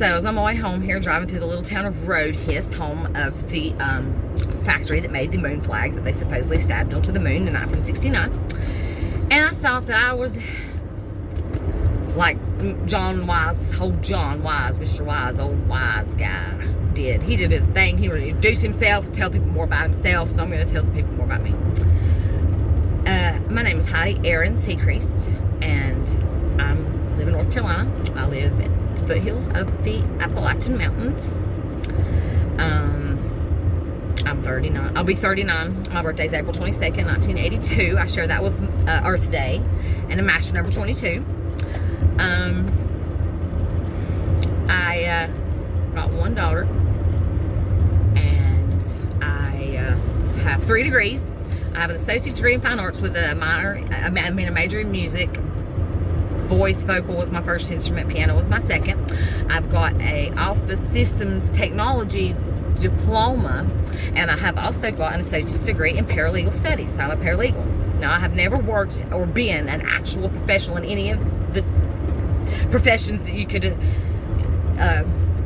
So I was on my way home here, driving through the little town of Roadkiss, home of the factory that made the moon flag that they supposedly stabbed onto the moon in 1969. And I thought that I would, like John Wise, Mr. Wise, old wise guy did. He did his thing. He would introduce himself and tell people more about himself. So I'm going to tell some people more about me. My name is Heidi Erin Sechrist, and I live in North Carolina. I live at the foothills of the Appalachian Mountains. I'm 39. I'll be 39. My birthday's April 22nd, 1982. I share that with Earth Day and a master number 22. I got one daughter, and I have 3 degrees. I have an associate's degree in fine arts with a major in music. Voice, vocal was my first instrument, piano was my second. I've got a office systems technology diploma, and I have also got an associate's degree in paralegal studies. I'm a paralegal. Now, I have never worked or been an actual professional in any of the professions that you could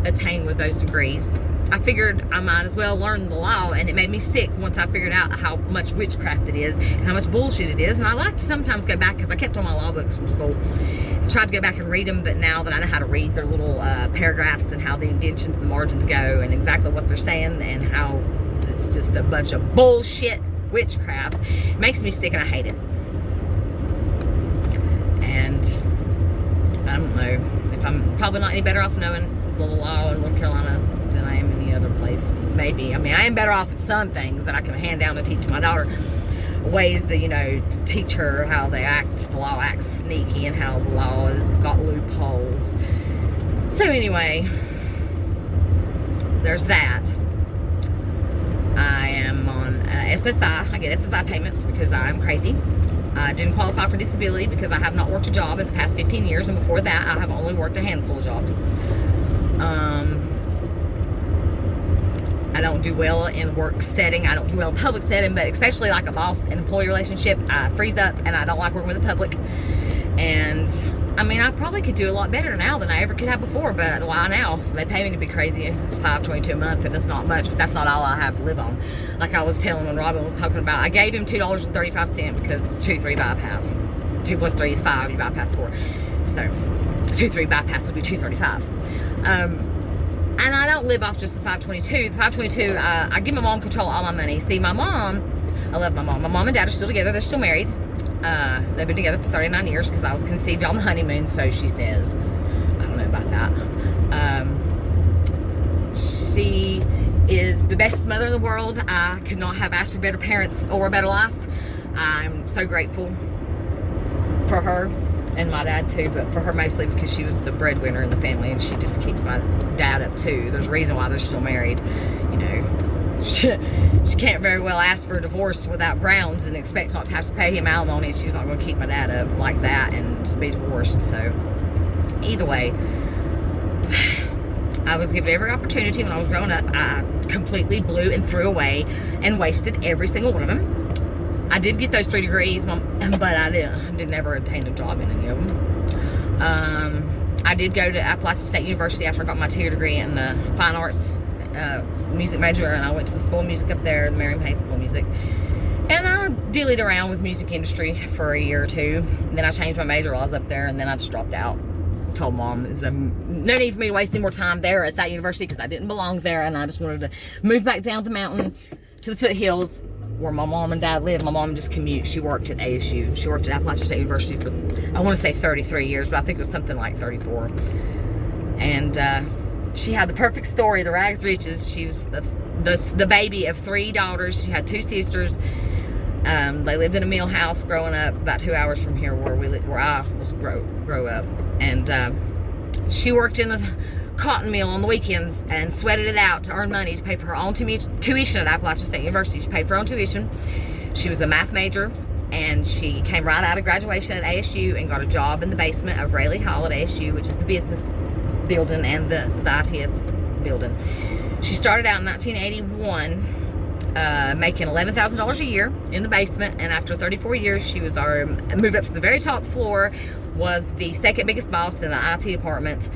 attain with those degrees. I figured I might as well learn the law, and it made me sick once I figured out how much witchcraft it is and how much bullshit it is. And I like to sometimes go back, because I kept all my law books from school, and tried to go back and read them, but now that I know how to read their little paragraphs and how the indentions and the margins go and exactly what they're saying and how it's just a bunch of bullshit witchcraft, it makes me sick and I hate it. And I don't know if I'm probably not any better off knowing the law in North Carolina than I am any other place. Maybe. I mean, I am better off at some things that I can hand down to teach my daughter, ways that, to teach her how they act, the law acts sneaky, and how the law has got loopholes. So anyway, there's that. I am on SSI. I get SSI payments because I'm crazy. I didn't qualify for disability because I have not worked a job in the past 15 years, and before that I have only worked a handful of jobs. I don't do well in work setting. I don't do well in public setting, but especially like a boss and employee relationship, I freeze up, and I don't like working with the public. And I mean, I probably could do a lot better now than I ever could have before, but why now? They pay me to be crazy. It's $5.22 a month, and it's not much, but that's not all I have to live on. Like I was telling when Robin was talking about, I gave him $2.35 because it's 2-3 bypass. 2 plus 3 is 5, you bypass 4. So 2-3 bypass would be $2.35. And I don't live off just the $5.22. The $5.22, I give my mom control of all my money. See, my mom, I love my mom. My mom and dad are still together. They're still married. They've been together for 39 years because I was conceived on the honeymoon, so she says. I don't know about that. She is the best mother in the world. I could not have asked for better parents or a better life. I'm so grateful for her. And my dad too, but for her mostly because she was the breadwinner in the family, and she just keeps my dad up too. There's a reason why they're still married. She can't very well ask for a divorce without grounds and expect not to have to pay him alimony. She's not going to keep my dad up like that and be divorced. So either way, I was given every opportunity when I was growing up. I completely blew and threw away and wasted every single one of them. I did get those 3 degrees, but I did never attain a job in any of them. I did go to Appalachian State University after I got my 2-year degree in fine arts music major, and I went to the School of Music up there, the Miriam Hayes School of Music. And I dillied around with music industry for a year or two. And then I changed my major while I was up there, and then I just dropped out. Told mom there's no need for me to waste any more time there at that university because I didn't belong there, and I just wanted to move back down the mountain to the foothills where my mom and dad live. My mom just commutes. She worked at ASU. She worked at Appalachian State University for, I want to say 33 years, but I think it was something like 34. And she had the perfect story, the rags to riches. She was the baby of 3 daughters. She had 2 sisters. They lived in a mill house growing up about 2 hours from here where I was grow up. And she worked in a cotton mill on the weekends and sweated it out to earn money to pay for her own tuition at Appalachian State University. She paid for her own tuition. She was a math major, and she came right out of graduation at ASU and got a job in the basement of Rayleigh Hall at ASU, which is the business building and the ITS building. She started out in 1981 making $11,000 a year in the basement, and after 34 years she was moved up to the very top floor, was the second biggest boss in the IT department,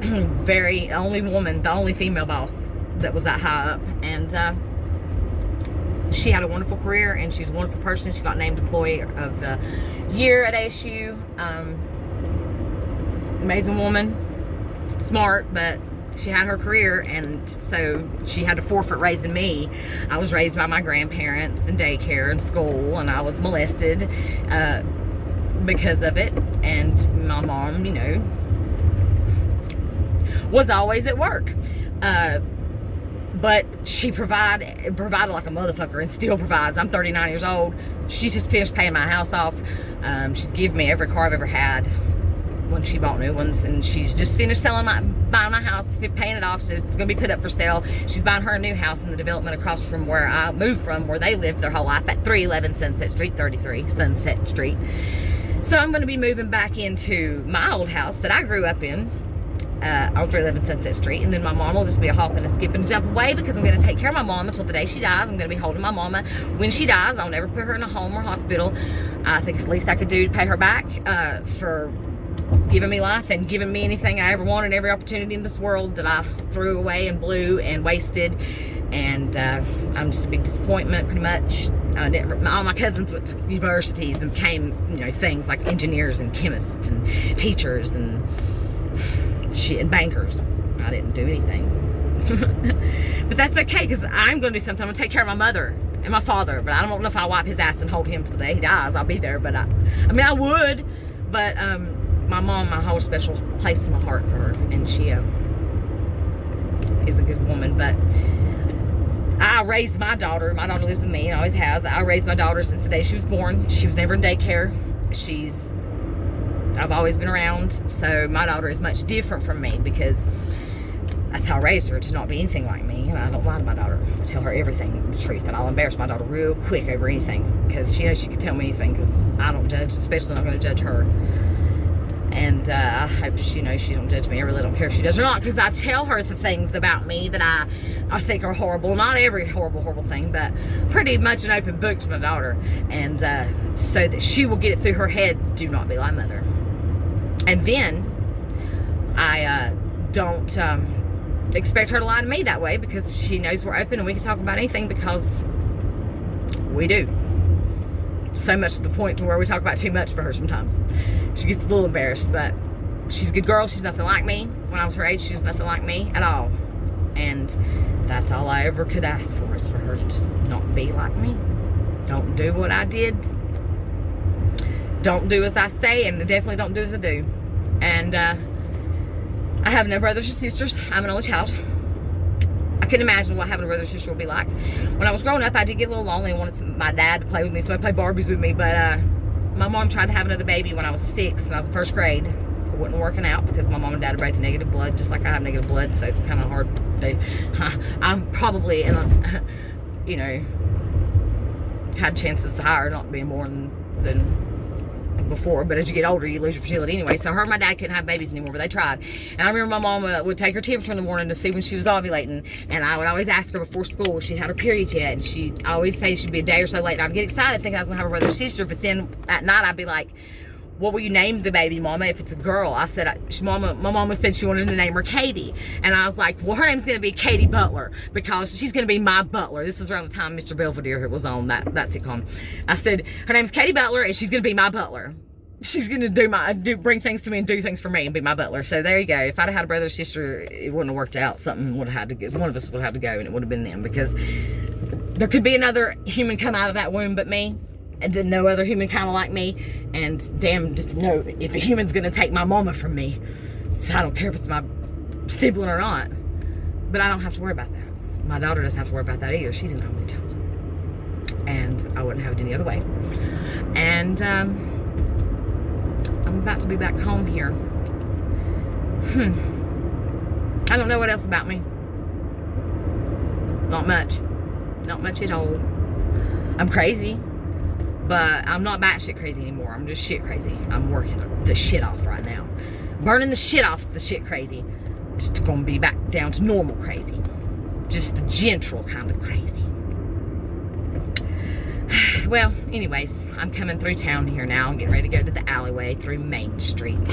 the only female boss that was that high up. And she had a wonderful career, and she's a wonderful person. She got named Employee of the Year at ASU. Amazing woman, smart, but she had her career, and so she had to forfeit raising me. I was raised by my grandparents in daycare and school, and I was molested because of it. And my mom, you know, was always at work. But she provided like a motherfucker, and still provides. I'm 39 years old. She just finished paying my house off. She's given me every car I've ever had when she bought new ones, and she's just finished buying my house, paying it off, so it's going to be put up for sale. She's buying her a new house in the development across from where I moved from, where they lived their whole life, at 311 Sunset Street, 33 Sunset Street. So I'm going to be moving back into my old house that I grew up in, on 311 Sunset Street, and then my mom will just be a hop and a skip and a jump away, because I'm going to take care of my mom until the day she dies. I'm going to be holding my mama when she dies. I'll never put her in a home or hospital. I think it's the least I could do to pay her back for giving me life and giving me anything I ever wanted, every opportunity in this world that I threw away and blew and wasted. And I'm just a big disappointment, pretty much. All my cousins went to universities and became, you know, things like engineers and chemists and teachers and shit, and bankers. I didn't do anything. But that's okay, because I'm going to do something. I'm going to take care of my mother and my father, but I don't know if I'll wipe his ass and hold him till the day he dies. I'll be there, but I mean, I would, but my mom, I hold a special place in my heart for her, and she is a good woman. But I raised my daughter. My daughter lives with me and always has. I raised my daughter since the day she was born. She was never in daycare. I've always been around, so my daughter is much different from me, because that's how I raised her, to not be anything like me. And I don't lie to my daughter. I tell her everything, the truth, and I'll embarrass my daughter real quick over anything, because she knows she can tell me anything, because I don't judge, especially not going to judge her. And I hope she knows she don't judge me. I really don't care if she does or not, because I tell her the things about me that I think are horrible. Not every horrible thing, but pretty much an open book to my daughter. And so that she will get it through her head, do not be like mother. And then I don't expect her to lie to me that way, because she knows we're open and we can talk about anything, because we do. So much to the point to where we talk about too much for her sometimes. She gets a little embarrassed, but she's a good girl. She's nothing like me. When I was her age, she was nothing like me at all. And that's all I ever could ask for, is for her to just not be like me. Don't do what I did. Don't do as I say, and definitely don't do as I do. And I have no brothers or sisters. I'm an only child. I couldn't imagine what having a brother or sister would be like. When I was growing up, I did get a little lonely and wanted my dad to play with me, so I played Barbies with me. But my mom tried to have another baby when I was 6, and I was in first grade. It wasn't working out, because my mom and dad are both negative blood, just like I have negative blood, so it's kind of hard. I'm probably, you know, had chances higher not being born than before, but as you get older, you lose your fertility anyway. So her and my dad couldn't have babies anymore, but they tried. And I remember my mom would take her temperature in the morning to see when she was ovulating, and I would always ask her before school if she had her period yet, and she'd always say she'd be a day or so late. And I'd get excited thinking I was gonna have a brother or sister, but then at night I'd be like, what will you name the baby, Mama, if it's a girl? I said, my mama said she wanted to name her Katie. And I was like, well, her name's going to be Katie Butler, because she's going to be my butler. This was around the time Mr. Belvedere was on that sitcom. I said, her name's Katie Butler, and she's going to be my butler. She's going to bring things to me and do things for me and be my butler. So there you go. If I'd have had a brother or sister, it wouldn't have worked out. Something would have had to go. One of us would have to go, and it would have been them, because there could be another human come out of that womb but me. And then no other human kind of like me, and damned if a human's gonna take my mama from me. So I don't care if it's my sibling or not, but I don't have to worry about that. My daughter doesn't have to worry about that either. She's an only child, and I wouldn't have it any other way. And I'm about to be back home here. I don't know what else about me. Not much at all. I'm crazy. But I'm not batshit crazy anymore. I'm just shit crazy. I'm working the shit off right now. Burning the shit off the shit crazy. Just gonna be back down to normal crazy. Just the gentle kind of crazy. Well, anyways, I'm coming through town here now. I'm getting ready to go to the alleyway through Main Street.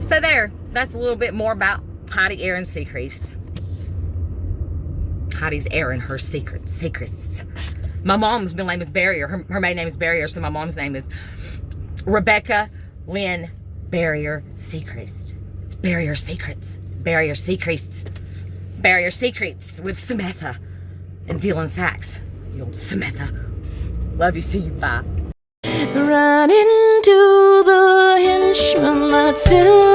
So So there, that's a little bit more about Heidi Aaron Sechrist. Heidi's Aaron, her secrets. My mom's middle name is Barrier. Her maiden name is Barrier, so my mom's name is Rebecca Lynn Barrier Sechrist. It's Barrier Secrets. Barrier Sechrist. Barrier Secrets with Samantha and Dylan Sachs. You old Samantha. Love you, see you, bye. Run into the henchman that's in